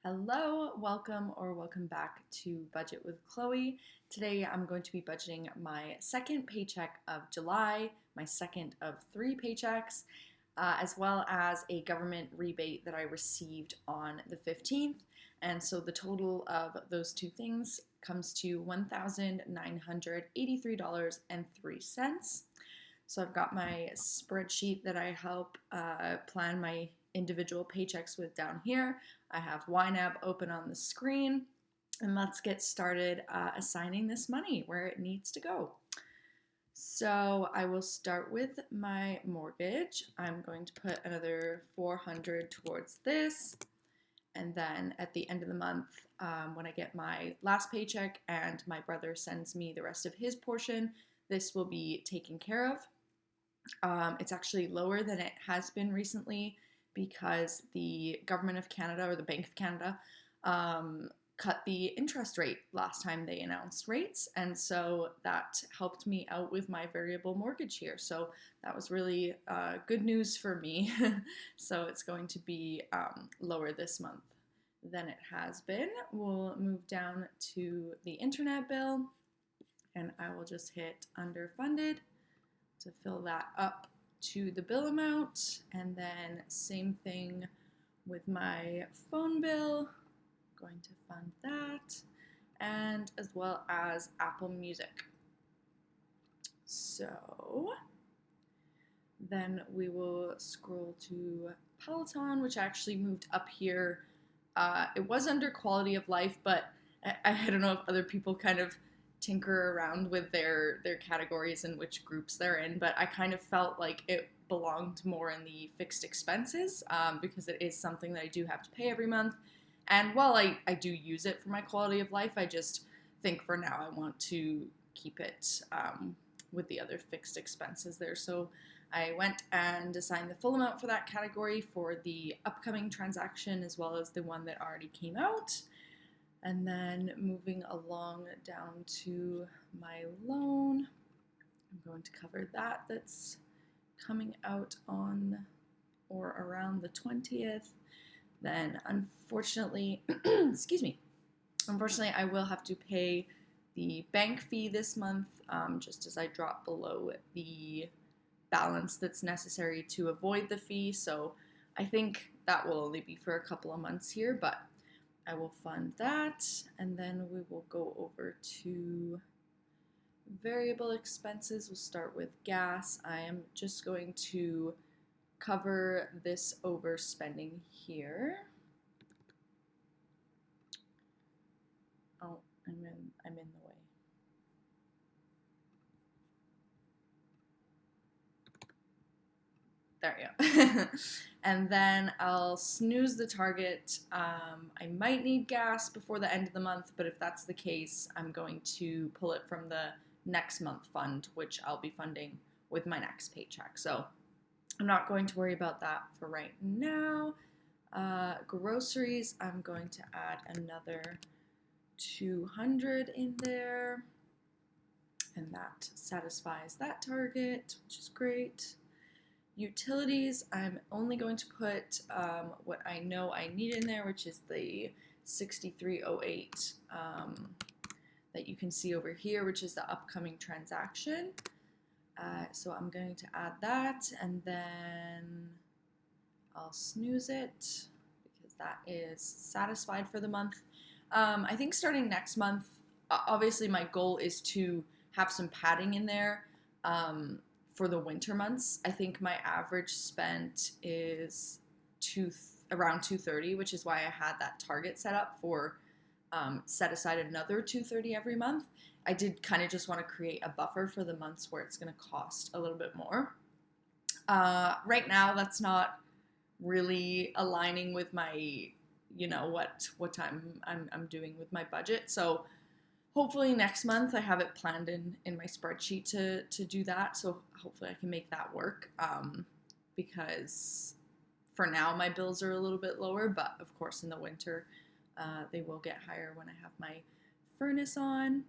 Hello, welcome back to Budget with Chloe. Today I'm going to be budgeting my second paycheck of July, my second of 3 paychecks, as well as a government rebate that I received on the 15th. And so the total of those two things comes to $1,983.03. So I've got my spreadsheet that I help plan my individual paychecks with down here. I have YNAB open on the screen, and let's get started assigning this money where it needs to go. So I will start with my mortgage. I'm going to put another $400 towards this, and then at the end of the month, when I get my last paycheck and my brother sends me the rest of his portion, this will be taken care of. It's actually lower than it has been recently because the Government of Canada or the Bank of Canada cut the interest rate last time they announced rates, and so that helped me out with my variable mortgage here. So that was really good news for me. So it's going to be lower this month than it has been. We'll move down to the internet bill, and I will just hit underfunded to fill that up to the bill amount, and then same thing with my phone bill, going to fund that, and as well as Apple Music. So then we will scroll to Peloton, which actually moved up here. It was under quality of life, but I don't know if other people kind of tinker around with their categories and which groups they're in, but I kind of felt like it belonged more in the fixed expenses because it is something that I do have to pay every month. And while I do use it for my quality of life, I just think for now I want to keep it with the other fixed expenses there. So I went and assigned the full amount for that category for the upcoming transaction as well as the one that already came out. And then moving along down to my loan, I'm going to cover that. That's coming out on or around the 20th. Then unfortunately, unfortunately I will have to pay the bank fee this month just as I drop below the balance that's necessary to avoid the fee. So I think that will only be for a couple of months here, but I will fund that, and then we will go over to variable expenses. We'll start with gas. I am just going to cover this overspending here. Oh, I'm in the way. There you go. And then I'll snooze the target. I might need gas before the end of the month, but if that's the case, I'm going to pull it from the next month fund, which I'll be funding with my next paycheck. So I'm not going to worry about that for right now. Groceries, I'm going to add another 200 in there, and that satisfies that target, which is great. Utilities, I'm only going to put what I know I need in there, which is the 6308 that you can see over here, which is the upcoming transaction. So I'm going to add that, and then I'll snooze it because that is satisfied for the month. I think starting next month, obviously my goal is to have some padding in there. For the winter months, I think my average spent is around $230, which is why I had that target set up for set aside another $230 every month. I did kind of just want to create a buffer for the months where it's going to cost a little bit more. Right now, that's not really aligning with my, what I'm doing with my budget. So hopefully next month I have it planned in my spreadsheet to do that. So hopefully I can make that work because for now my bills are a little bit lower, but of course in the winter they will get higher when I have my furnace on.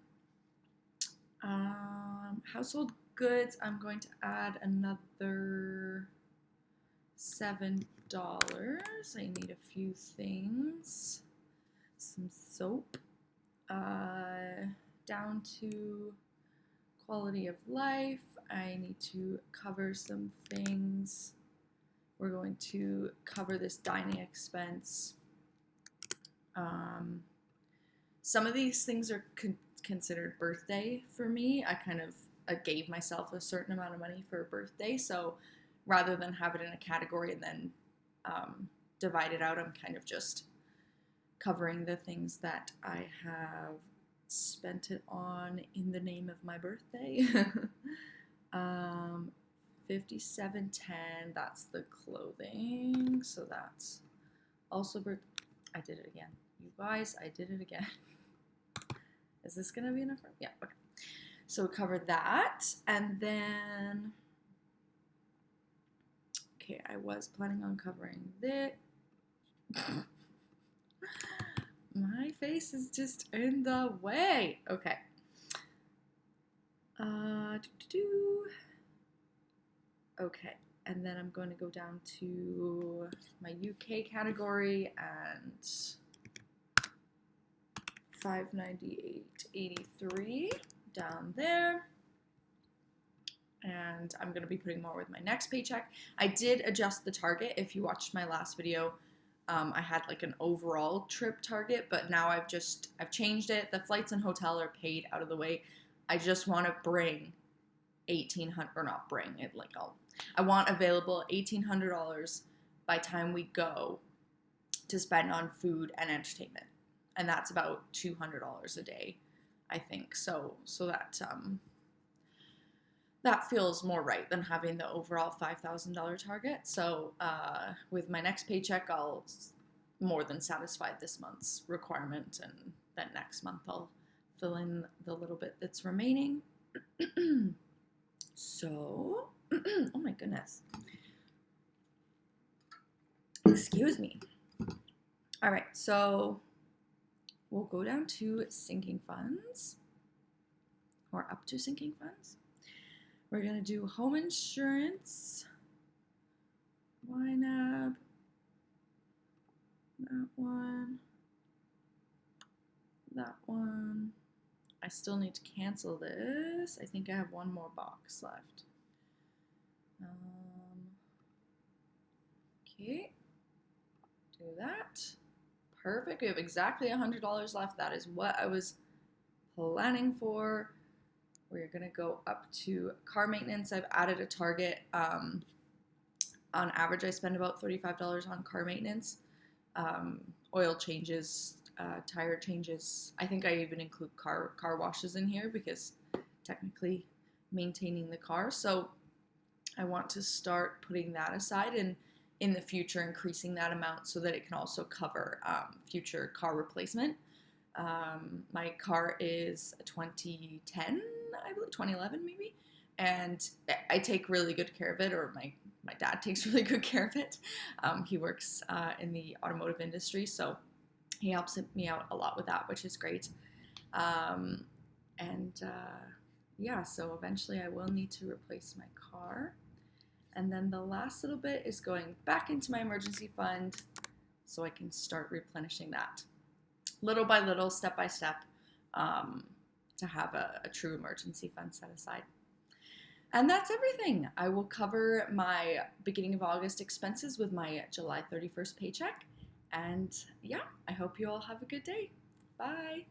Household goods, I'm going to add another $7. I need a few things. some soap, down to quality of life. I need to cover some things. We're going to cover this dining expense. Some of these things are considered birthday for me. I gave myself a certain amount of money for a birthday, so rather than have it in a category and then divide it out, I'm kind of just covering the things that I have spent it on in the name of my birthday. 57.10, that's the clothing, so that's also I did it again. You guys, I did it again. Is this gonna be enough? Yeah, okay. So cover that, and then, okay, I was planning on covering this. My face is just in the way. Okay. Okay, and then I'm going to go down to my UK category and 598.83 down there. And I'm going to be putting more with my next paycheck. I did adjust the target. If you watched my last video, I had like an overall trip target, but now I've changed it. The flights and hotel are paid out of the way. I just want to bring $1,800, or not bring it, like I want available $1,800 by time we go to spend on food and entertainment. And that's about $200 a day, I think. So that feels more right than having the overall $5,000 target. So with my next paycheck, I'll more than satisfy this month's requirement, and then next month I'll fill in the little bit that's remaining. So, oh my goodness. Excuse me. All right, so we'll go down to sinking funds, or up to sinking funds. We're going to do home insurance, YNAB, that one. I still need to cancel this. I think I have one more box left. Okay, do that. Perfect. We have exactly $100 left. That is what I was planning for. We're going to go up to car maintenance. I've added a target. On average, I spend about $35 on car maintenance. Oil changes, tire changes. I think I even include car washes in here because technically maintaining the car. So I want to start putting that aside and in the future increasing that amount so that it can also cover future car replacement. My car is a 2010, I believe, 2011 maybe, and I take really good care of it, or my dad takes really good care of it. He works in the automotive industry, so he helps me out a lot with that, which is great. Yeah, so eventually I will need to replace my car. And then the last little bit is going back into my emergency fund so I can start replenishing that little by little, step by step, to have a true emergency fund set aside. And that's everything. I will cover my beginning of August expenses with my July 31st paycheck. And yeah, I hope you all have a good day. Bye.